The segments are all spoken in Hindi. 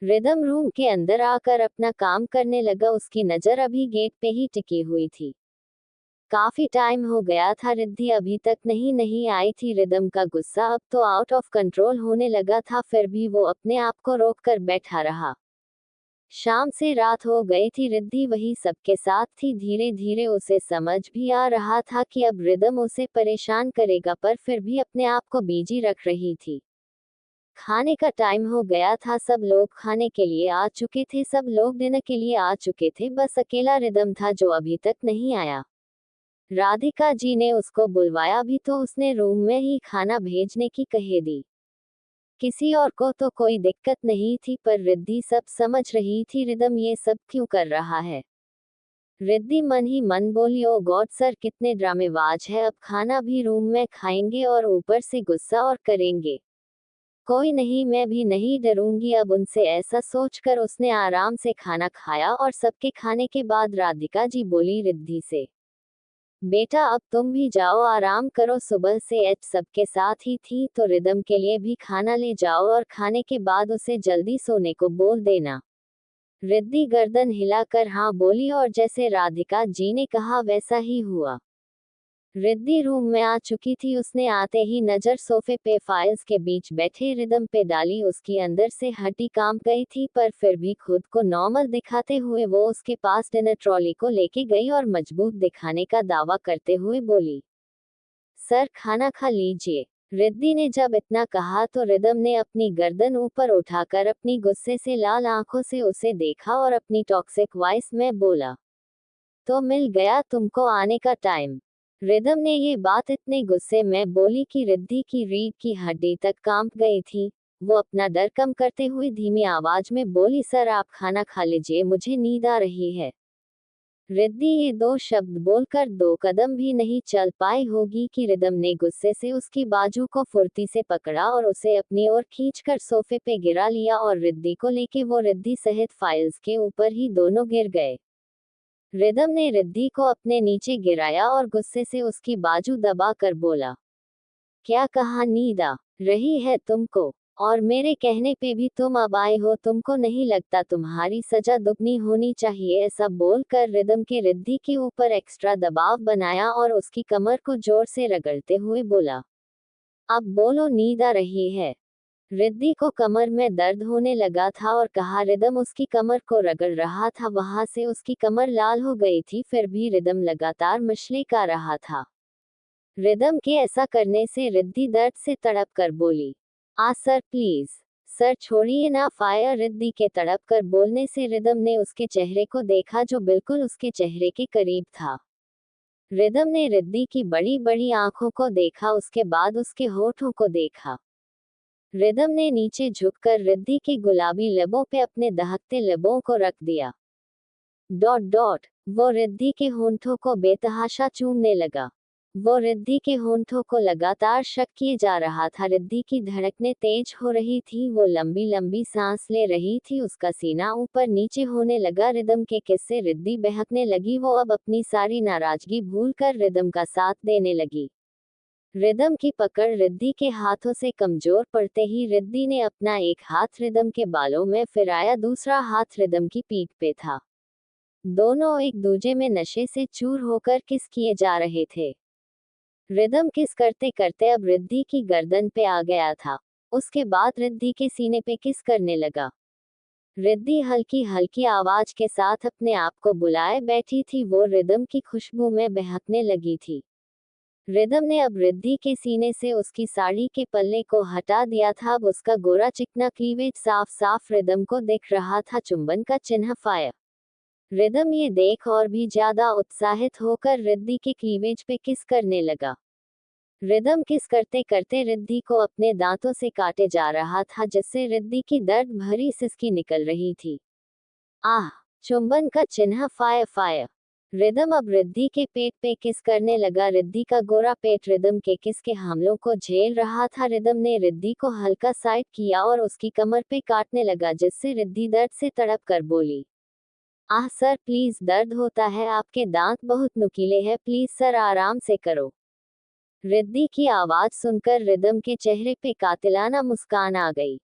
रिदम रूम के अंदर आकर अपना काम करने लगा। उसकी नजर अभी गेट पे ही टिकी हुई थी। काफी टाइम हो गया था, रिद्धि अभी तक नहीं नहीं आई थी। रिदम का गुस्सा अब तो आउट ऑफ कंट्रोल होने लगा था, फिर भी वो अपने आप को रोक कर बैठा रहा। शाम से रात हो गई थी, रिद्धि वही सबके साथ थी। धीरे धीरे उसे समझ भी आ रहा था कि अब रिदम उसे परेशान करेगा, पर फिर भी अपने आप को बिजी रख रही थी। खाने का टाइम हो गया था, सब लोग खाने के लिए आ चुके थे, सब लोग डिनर के लिए आ चुके थे, बस अकेला रिदम था जो अभी तक नहीं आया। राधिका जी ने उसको बुलवाया भी तो उसने रूम में ही खाना भेजने की कह दी। किसी और को तो कोई दिक्कत नहीं थी, पर रिद्धि सब समझ रही थी रिदम ये सब क्यों कर रहा है। रिद्धि मन ही मन बोली, ओ गॉड सर कितने ड्रामेबाज है, अब खाना भी रूम में खाएंगे और ऊपर से गुस्सा और करेंगे। कोई नहीं, मैं भी नहीं डरूंगी अब उनसे। ऐसा सोचकर उसने आराम से खाना खाया और सबके खाने के बाद राधिका जी बोली रिद्धि से, बेटा अब तुम भी जाओ आराम करो, सुबह से एच सबके साथ ही थी, तो रिदम के लिए भी खाना ले जाओ और खाने के बाद उसे जल्दी सोने को बोल देना। रिद्धि गर्दन हिलाकर हाँ बोली और जैसे राधिका जी ने कहा वैसा ही हुआ। रिद्धि रूम में आ चुकी थी। उसने आते ही नजर सोफे पे फाइल्स के बीच बैठे रिदम पे डाली। उसकी अंदर से हड्डी कांप गई थी, पर फिर भी खुद को नॉर्मल दिखाते हुए वो उसके पास डिनर ट्रॉली को लेके गई और मजबूत दिखाने का दावा करते हुए बोली, सर खाना खा लीजिए। रिद्धि ने जब इतना कहा तो रिदम ने अपनी गर्दन ऊपर उठाकर अपनी गुस्से से लाल आंखों से उसे देखा और अपनी टॉक्सिक वॉइस में बोला, तो मिल गया तुमको आने का टाइम। रिदम ने ये बात इतने गुस्से में बोली कि रिद्धि की रीढ़ की हड्डी तक कांप गई थी। वो अपना डर कम करते हुए धीमी आवाज में बोली, सर आप खाना खा लीजिए, मुझे नींद आ रही है। रिद्धि ये दो शब्द बोलकर दो कदम भी नहीं चल पाई होगी कि रिदम ने गुस्से से उसकी बाजू को फुर्ती से पकड़ा और उसे अपनी ओर खींचकर सोफे पे गिरा लिया और रिद्धि को लेके वो रिद्धि सहित फाइल्स के ऊपर ही दोनों गिर गए। रिदम ने रिद्धि को अपने नीचे गिराया और गुस्से से उसकी बाजू दबाकर बोला, क्या कहा, नींद आ रही है तुमको? और मेरे कहने पे भी तुम अब आए हो, तुमको नहीं लगता तुम्हारी सजा दुगनी होनी चाहिए? ऐसा बोलकर रिदम के रिद्धि के ऊपर एक्स्ट्रा दबाव बनाया और उसकी कमर को जोर से रगड़ते हुए बोला, अब बोलो नींद आ रही है? रिद्धि को कमर में दर्द होने लगा था और कहा रिदम उसकी कमर को रगड़ रहा था, वहां से उसकी कमर लाल हो गई थी, फिर भी रिदम लगातार मछली का रहा था। रिदम के ऐसा करने से रिद्धि दर्द से तड़प कर बोली, आ सर प्लीज, सर छोड़िए ना। फायर रिद्धि के तड़प कर बोलने से रिदम ने उसके चेहरे को देखा जो बिल्कुल उसके चेहरे के करीब था। रिदम ने रिद्धि की बड़ी बड़ी आंखों को देखा, उसके बाद उसके होठों को देखा। रिदम ने नीचे झुककर रिद्धि की गुलाबी लबों पे अपने दहकते लबों को रख दिया। डॉट डॉट, वो रिद्धि के होंठों को बेतहाशा चूमने लगा। वो रिद्धि के होंठों को लगातार शक किए जा रहा था। रिद्धि की धड़कनें तेज हो रही थी, वो लंबी लंबी सांस ले रही थी, उसका सीना ऊपर नीचे होने लगा। रिदम के किस्से रिद्धि बहकने लगी, वो अब अपनी सारी नाराजगी भूलकर रिदम का साथ देने लगी। रिदम की पकड़ रिद्धि के हाथों से कमजोर पड़ते ही रिद्धि ने अपना एक हाथ रिदम के बालों में फिराया, दूसरा हाथ रिदम की पीठ पे था। दोनों एक दूजे में नशे से चूर होकर किस किए जा रहे थे। रिदम किस करते करते अब रिद्धि की गर्दन पे आ गया था। उसके बाद रिद्धि के सीने पे किस करने लगा। रिद्धि हल्की हल्की आवाज के साथ अपने आप को बुलाए बैठी थी, वो रिदम की खुशबू में बहकने लगी थी। रिदम ने अब रिद्धि के सीने से उसकी साड़ी के पल्ले को हटा दिया था, अब उसका गोरा चिकना क्लीवेज साफ साफ रिदम को दिख रहा था, चुंबन का चिन्ह फायर। रिदम ये देख और भी ज्यादा उत्साहित होकर रिद्धि के क्लीवेज पे किस करने लगा। रिदम किस करते करते रिद्धि को अपने दांतों से काटे जा रहा था, जिससे रिद्धि की दर्द भरी सिसकी निकल रही थी। आह, चुंबन का चिन्ह फायर फायर। रिदम अब रिद्धि के पेट पे किस करने लगा। रिद्धि का गोरा पेट रिदम के किस के हमलों को झेल रहा था। रिदम ने रिद्धि को हल्का साइड किया और उसकी कमर पे काटने लगा, जिससे रिद्धि दर्द से तड़प कर बोली, आह सर प्लीज, दर्द होता है, आपके दांत बहुत नुकीले हैं, प्लीज सर आराम से करो। रिद्धि की आवाज सुनकर रिदम के चेहरे पे कातिलाना मुस्कान आ गई।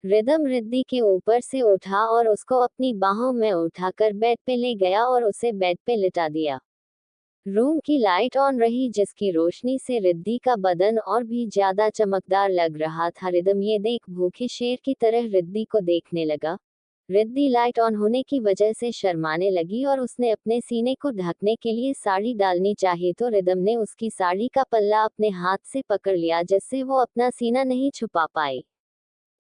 रिदम रिद्धि के ऊपर से उठा और उसको अपनी बाहों में उठाकर बेड पे ले गया और उसे बेड पे लिटा दिया। रूम की लाइट ऑन रही जिसकी रोशनी से रिद्धि का बदन और भी ज्यादा चमकदार लग रहा था। रिदम ये देख भूखे शेर की तरह रिद्धि को देखने लगा। रिद्धि लाइट ऑन होने की वजह से शर्माने लगी और उसने अपने सीने को ढकने के लिए साड़ी डालनी चाहिए तो रिदम ने उसकी साड़ी का पल्ला अपने हाथ से पकड़ लिया जिससे वो अपना सीना नहीं छुपा पाई।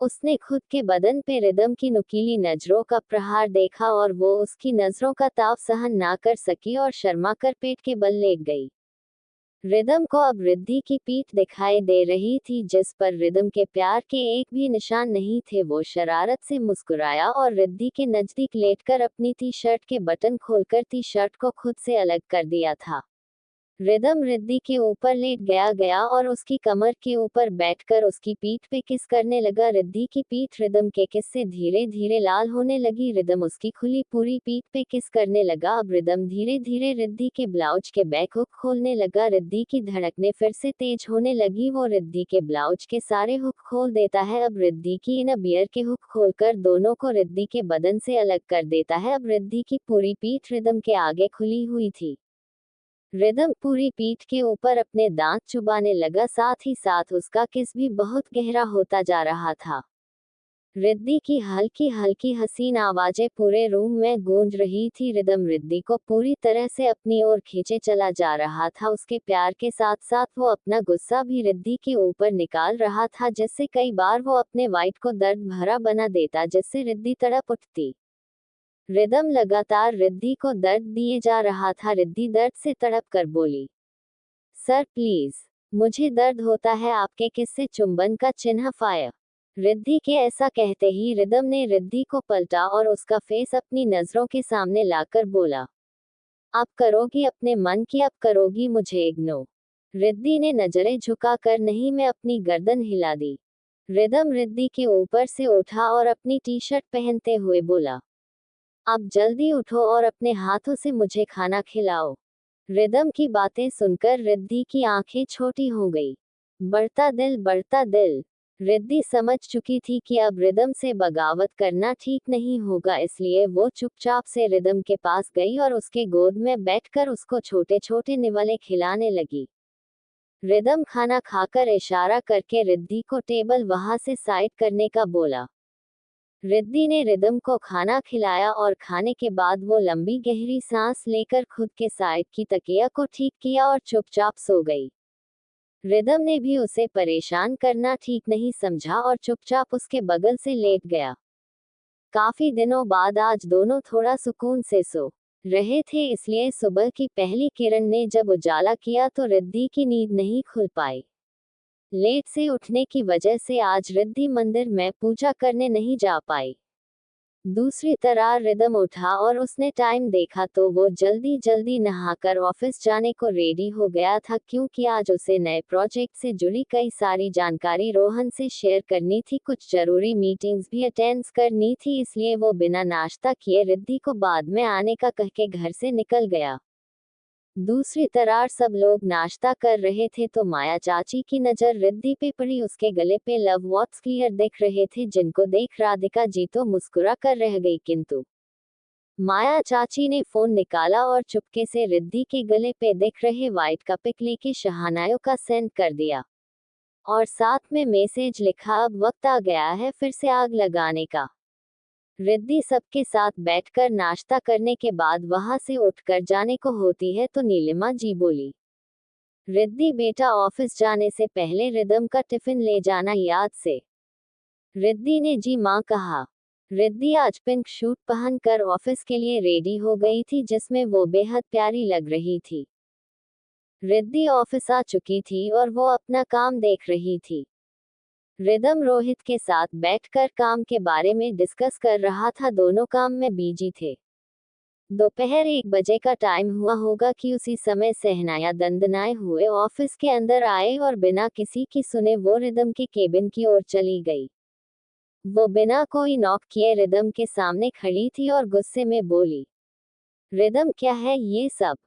उसने खुद के बदन पे रिदम की नुकीली नजरों का प्रहार देखा और वो उसकी नजरों का ताव सहन ना कर सकी और शर्मा कर पेट के बल लेट गई। रिदम को अब रिद्धि की पीठ दिखाई दे रही थी जिस पर रिदम के प्यार के एक भी निशान नहीं थे। वो शरारत से मुस्कुराया और रिद्धि के नजदीक लेटकर अपनी टी शर्ट के बटन खोलकर टी शर्ट को खुद से अलग कर दिया था। रिदम रिद्धि के ऊपर लेट गया और उसकी कमर के ऊपर बैठकर उसकी पीठ पे किस करने लगा। रिद्धि की पीठ रिदम के किस से धीरे धीरे लाल होने लगी। रिदम उसकी खुली पूरी पीठ पे किस करने लगा। अब रिदम धीरे धीरे रिद्धि के ब्लाउज के बैक हुक खोलने लगा। रिद्धि की धड़कनें फिर से तेज होने लगी। वो रिद्धि के ब्लाउज के सारे हुक खोल देता है। अब रिद्धि की इन बियर के हुक खोलकर दोनों को रिद्धि के बदन से अलग कर देता है। अब रिद्धि की पूरी पीठ रिदम के आगे खुली हुई थी। रिदम पूरी पीठ के ऊपर अपने दांत चुबाने लगा, साथ ही साथ उसका किस भी बहुत गहरा होता जा रहा था। रिद्धि की हल्की हल्की हसीन आवाजें पूरे रूम में गूंज रही थी। रिदम रिद्धि को पूरी तरह से अपनी ओर खींचे चला जा रहा था। उसके प्यार के साथ साथ वो अपना गुस्सा भी रिद्धि के ऊपर निकाल रहा था जिससे कई बार वो अपने वाइट को दर्द भरा बना देता जिससे रिद्धि तड़प उठती। रिदम लगातार रिद्धि को दर्द दिए जा रहा था। रिद्धि दर्द से तड़प कर बोली, सर प्लीज, मुझे दर्द होता है, आपके किस से चुंबन का चिन्ह फायर। रिद्धि के ऐसा कहते ही रिदम ने रिद्धि को पलटा और उसका फेस अपनी नजरों के सामने लाकर बोला, अब करोगी अपने मन की, अब करोगी मुझे इग्नोर। रिद्धि ने नजरें झुकाकर नहीं में अपनी गर्दन हिला दी। रिदम रिद्धि के ऊपर से उठा और अपनी टी शर्ट पहनते हुए बोला, अब जल्दी उठो और अपने हाथों से मुझे खाना खिलाओ। रिदम की बातें सुनकर रिद्धि की आंखें छोटी हो गई। बढ़ता दिल बढ़ता दिल। रिद्धि समझ चुकी थी कि अब रिदम से बगावत करना ठीक नहीं होगा, इसलिए वो चुपचाप से रिदम के पास गई और उसके गोद में बैठकर उसको छोटे छोटे निवाले खिलाने लगी। रिदम खाना खाकर इशारा करके रिद्धि को टेबल वहां से साइड करने का बोला। रिद्धि ने रिदम को खाना खिलाया और खाने के बाद वो लंबी गहरी सांस लेकर खुद के साइड की तकिया को ठीक किया और चुपचाप सो गई। रिदम ने भी उसे परेशान करना ठीक नहीं समझा और चुपचाप उसके बगल से लेट गया। काफी दिनों बाद आज दोनों थोड़ा सुकून से सो रहे थे, इसलिए सुबह की पहली किरण ने जब उजाला किया तो रिद्धि की नींद नहीं खुल पाई। लेट से उठने की वजह से आज रिद्धि मंदिर में पूजा करने नहीं जा पाई। दूसरी तरह रिदम उठा और उसने टाइम देखा तो वो जल्दी जल्दी नहाकर ऑफिस जाने को रेडी हो गया था क्योंकि आज उसे नए प्रोजेक्ट से जुड़ी कई सारी जानकारी रोहन से शेयर करनी थी, कुछ जरूरी मीटिंग्स भी अटेंड करनी थी, इसलिए वो बिना नाश्ता किए रिद्धि को बाद में आने का कह के घर से निकल गया। दूसरी तरफ सब लोग नाश्ता कर रहे थे तो माया चाची की नजर रिद्धि पे पड़ी। उसके गले पे लव वॉट्स क्लियर दिख रहे थे जिनको देख राधिका जी तो मुस्कुरा कर रह गई, किंतु माया चाची ने फोन निकाला और चुपके से रिद्धि के गले पे दिख रहे वाइट का पिक लेके शहानायों का सेंड कर दिया और साथ में मैसेज लिखा, अब वक्त आ गया है फिर से आग लगाने का। रिद्धि सबके साथ बैठकर नाश्ता करने के बाद वहां से उठकर जाने को होती है तो नीलिमा जी बोली, रिद्धि बेटा ऑफिस जाने से पहले रिदम का टिफिन ले जाना याद से। रिद्धि ने जी माँ कहा। रिद्धि आज पिंक सूट पहनकर ऑफिस के लिए रेडी हो गई थी जिसमें वो बेहद प्यारी लग रही थी। रिद्धि ऑफिस आ चुकी थी और वो अपना काम देख रही थी। रिदम रोहित के साथ बैठकर काम के बारे में डिस्कस कर रहा था, दोनों काम में बिजी थे। दोपहर 1 बजे का टाइम हुआ होगा कि उसी समय सहनाया दंदनाए हुए ऑफिस के अंदर आए और बिना किसी की सुने वो रिदम के केबिन की ओर चली गई। वो बिना कोई नॉक किए रिदम के सामने खड़ी थी और गुस्से में बोली, रिदम क्या है ये सब?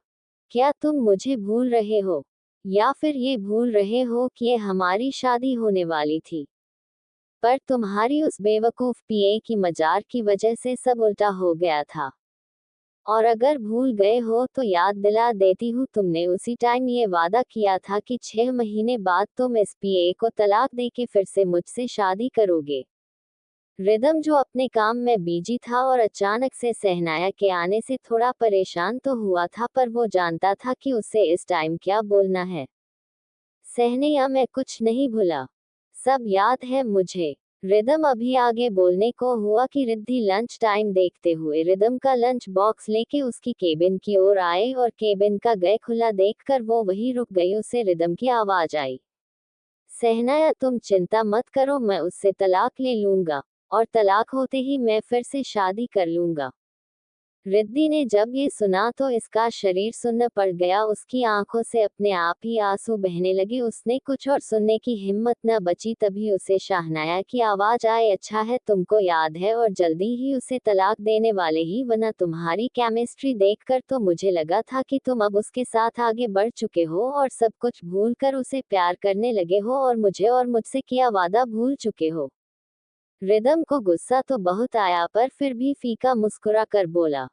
क्या तुम मुझे भूल रहे हो या फिर ये भूल रहे हो कि ये हमारी शादी होने वाली थी? पर तुम्हारी उस बेवकूफ पीए की मजार की वजह से सब उल्टा हो गया था। और अगर भूल गए हो तो याद दिला देती हूँ, तुमने उसी टाइम ये वादा किया था कि 6 महीने बाद तुम इस पीए को तलाक दे के फिर से मुझसे शादी करोगे। रिदम, जो अपने काम में बिजी था और अचानक से सहनाया के आने से थोड़ा परेशान तो हुआ था, पर वो जानता था कि उसे इस टाइम क्या बोलना है। सहनैया, मैं कुछ नहीं भूला, सब याद है मुझे। रिदम अभी आगे बोलने को हुआ कि रिद्धि लंच टाइम देखते हुए रिदम का लंच बॉक्स लेके उसकी केबिन की ओर आए और केबिन का गेट खुला देखकर वो वहीं रुक गई। उसे रिदम की आवाज आई, सहनाया तुम चिंता मत करो, मैं उससे तलाक ले लूंगा और तलाक होते ही मैं फिर से शादी कर लूंगा। रिद्धि ने जब ये सुना तो इसका शरीर सुन्न पड़ गया, उसकी आंखों से अपने आप ही आंसू बहने लगे। उसने कुछ और सुनने की हिम्मत न बची, तभी उसे शाहनाया की आवाज आए, अच्छा है तुमको याद है और जल्दी ही उसे तलाक देने वाले ही, वरना तुम्हारी केमिस्ट्री देखकर तो मुझे लगा था कि तुम अब उसके साथ आगे बढ़ चुके हो और सब कुछ भूल कर उसे प्यार करने लगे हो और मुझे और मुझसे किया वादा भूल चुके हो। रिदम को गुस्सा तो बहुत आया, पर फिर भी फीका मुस्कुरा कर बोला,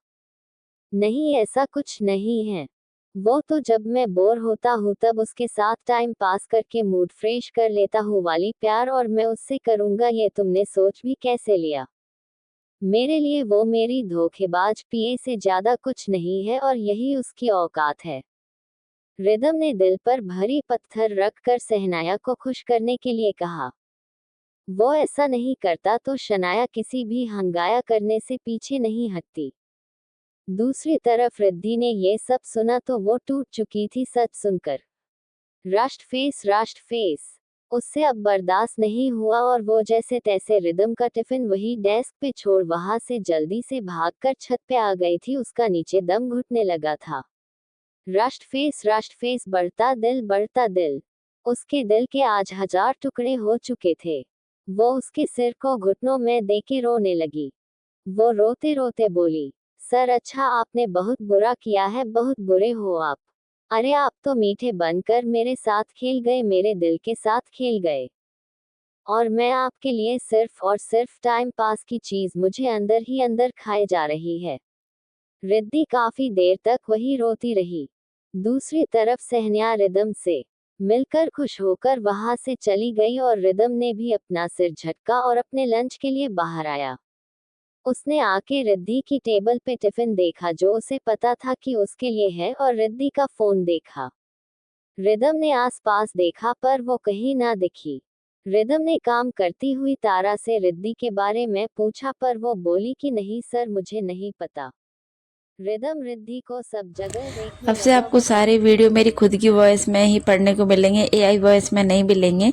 नहीं ऐसा कुछ नहीं है। वो तो जब मैं बोर होता हूँ तब उसके साथ टाइम पास करके मूड फ्रेश कर लेता हूँ वाली प्यार, और मैं उससे करूँगा ये तुमने सोच भी कैसे लिया। मेरे लिए वो मेरी धोखेबाज पीए से ज्यादा कुछ नहीं है और यही उसकी औकात है। रिदम ने दिल पर भारी पत्थर रख कर सहनाया को खुश करने के लिए कहा। वो ऐसा नहीं करता तो शनाया किसी भी हंगाया करने से पीछे नहीं हटती। दूसरी तरफ रिद्धि ने ये सब सुना तो वो टूट चुकी थी सच सुनकर। राष्ट्र फेस उससे अब बर्दाश्त नहीं हुआ और वो जैसे तैसे रिदम का टिफिन वही डेस्क पे छोड़ वहां से जल्दी से भागकर छत पे आ गई थी। उसका नीचे दम घुटने लगा था। राष्ट्र फेस बढ़ता दिल। उसके दिल के आज 1000 टुकड़े हो चुके थे। वो उसके सिर को घुटनों में देके रोने लगी। वो रोते रोते बोली, सर अच्छा आपने बहुत बुरा किया है, बहुत बुरे हो आप। अरे आप तो मीठे बनकर मेरे साथ खेल गए, मेरे दिल के साथ खेल गए। और मैं आपके लिए सिर्फ और सिर्फ टाइम पास की चीज मुझे अंदर ही अंदर खाए जा रही है। रिद्धि काफी देर तक वही रोती रही। दूसरी तरफ सहन्या रिदम से मिलकर खुश होकर वहां से चली गई और रिदम ने भी अपना सिर झटका और अपने लंच के लिए बाहर आया। उसने आके रिद्धि की टेबल पे टिफिन देखा जो उसे पता था कि उसके लिए है और रिद्धि का फोन देखा। रिदम ने आसपास देखा पर वो कहीं ना दिखी। रिदम ने काम करती हुई तारा से रिद्धि के बारे में पूछा पर वो बोली कि नहीं सर मुझे नहीं पता। रिदम रिद्धि को सब जगह देखने अब से लगा। आपको सारे वीडियो मेरी खुद की वॉइस में ही पढ़ने को मिलेंगे, एआई वॉइस में नहीं मिलेंगे,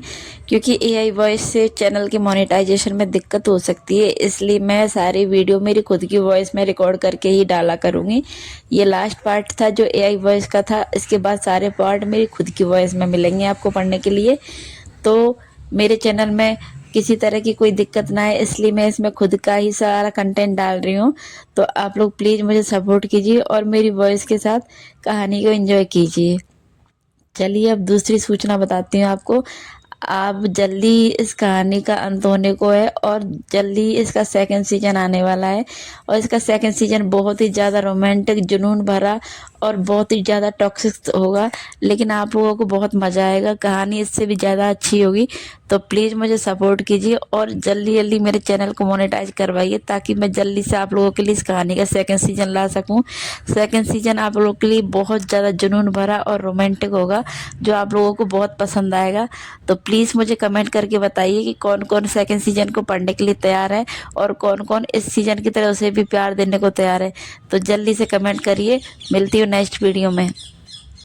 क्योंकि एआई वॉइस से चैनल के मोनेटाइजेशन में दिक्कत हो सकती है। इसलिए मैं सारी वीडियो मेरी खुद की वॉइस में रिकॉर्ड करके ही डाला करूँगी। ये लास्ट पार्ट था जो एआई वॉइस का था, इसके बाद सारे पार्ट मेरी खुद की वॉइस में मिलेंगे आपको पढ़ने के लिए। तो मेरे चैनल में किसी तरह की कोई दिक्कत ना है, इसलिए मैं इसमें खुद का ही सारा कंटेंट डाल रही हूँ। तो आप लोग प्लीज़ मुझे सपोर्ट कीजिए और मेरी वॉइस के साथ कहानी को एंजॉय कीजिए। चलिए अब दूसरी सूचना बताती हूँ आपको। आप जल्दी इस कहानी का अंत होने को है और जल्दी इसका सेकंड सीजन आने वाला है। और इसका सेकंड सीजन बहुत ही ज़्यादा रोमांटिक, जुनून भरा और बहुत ही ज़्यादा टॉक्सिक होगा, लेकिन आप लोगों को बहुत मज़ा आएगा। कहानी इससे भी ज़्यादा अच्छी होगी। तो प्लीज़ मुझे सपोर्ट कीजिए और जल्दी जल्दी मेरे चैनल को मोनेटाइज करवाइए, ताकि मैं जल्दी से आप लोगों के लिए इस कहानी का सेकंड सीजन ला सकूं। सेकंड सीजन आप लोगों के लिए बहुत ज़्यादा जुनून भरा और रोमांटिक होगा, जो आप लोगों को बहुत पसंद आएगा। तो प्लीज़ मुझे कमेंट करके बताइए कि कौन कौन सेकंड सीजन को पढ़ने के लिए तैयार है और कौन कौन इस सीजन की तरह उसे भी प्यार देने को तैयार है। तो जल्दी से कमेंट करिए। मिलती हूँ नेक्स्ट वीडियो में।